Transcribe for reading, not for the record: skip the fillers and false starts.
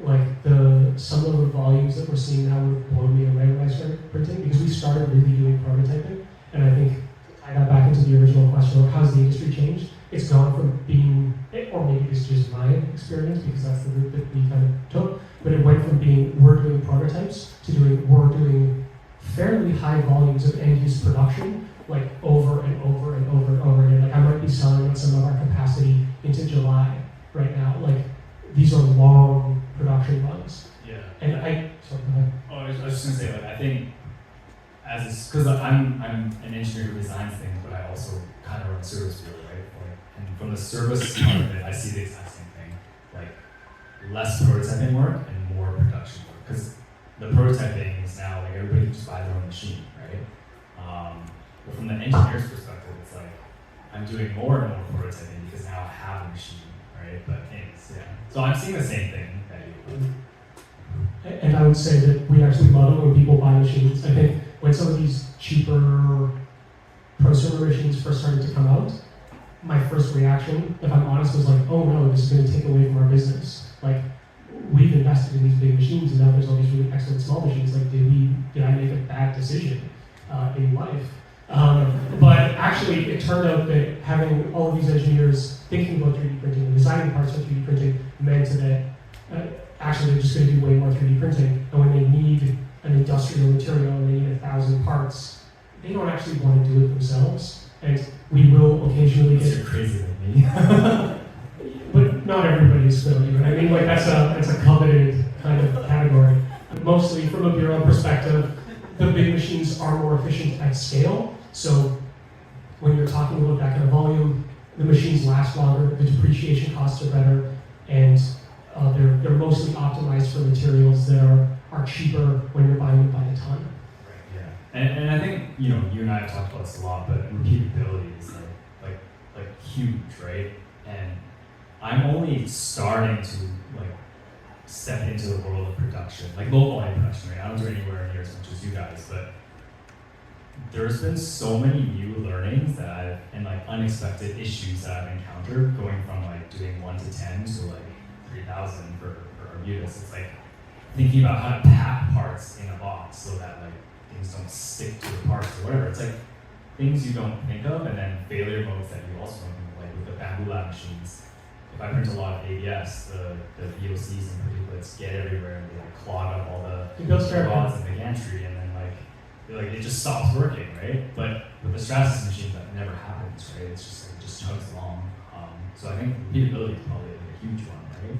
like some of the volumes that we're seeing now would blow me away when I started printing, because we started really doing prototyping, and I think I got back into the original question of how's the industry changed. It's gone from being, or maybe it's just my experience because that's the route that we kind of took, but it went from being we're doing prototypes to we're doing fairly high volumes of end-use production, like over and over and over and over again. Like I might be selling some of our capacity into July right now. Like these are long production runs. Yeah. And sorry, go ahead. Oh, I was just gonna say, like, I think because I'm an engineer who designs things, but I also kind of run a service bureau, right? Like, and from the service part of it, I see the exact same thing. Like less prototyping work and more production work. Because the prototyping is now like everybody can just buy their own machine, right? But from the engineer's perspective, it's like I'm doing more and more prototyping because now I have a machine, right? But anyways, yeah. So I'm seeing the same thing that you. And I would say that we actually love it when people buy machines. I think when some of these cheaper prosumer machines first started to come out, my first reaction, if I'm honest, was like, oh no, this is going to take away from our business. Like, we've invested in these big machines, and now there's all these really excellent small machines. Like, did I make a bad decision in life? But actually, it turned out that having all of these engineers thinking about 3D printing and designing parts for 3D printing meant that actually they're just going to do way more 3D printing. And when they need an industrial material and they need 1,000 parts, they don't actually want to do it themselves. And we will occasionally get... You're crazy like me. But not everybody is still, you know what I mean? Like that's a coveted kind of category. Mostly from a bureau perspective, the big machines are more efficient at scale. So when you're talking about that kind of volume, the machines last longer, the depreciation costs are better, and they're mostly optimized for materials that are cheaper when you're buying it by the ton. Right, yeah. And I think, you and I have talked about this a lot, but repeatability is like huge, right? And I'm only starting to step into the world of production, like low volume production, right? I don't do anywhere near as much as you guys, but there's been so many new learnings and unexpected issues that I've encountered going from doing 1 to 10 to 3,000 for Arbutus. It's like thinking about how to pack parts in a box so that things don't stick to the parts or whatever. It's like things you don't think of, and then failure modes that you also don't think of, like with the Bamboo Lab machines. If I print a lot of ABS, the VOCs and particulates get everywhere and they clog up all the rods and the gantry, and then it just stops working, right? But with the Stratasys machines, that never happens, right? It's just it just chugs along. So I think repeatability is probably a huge one, right?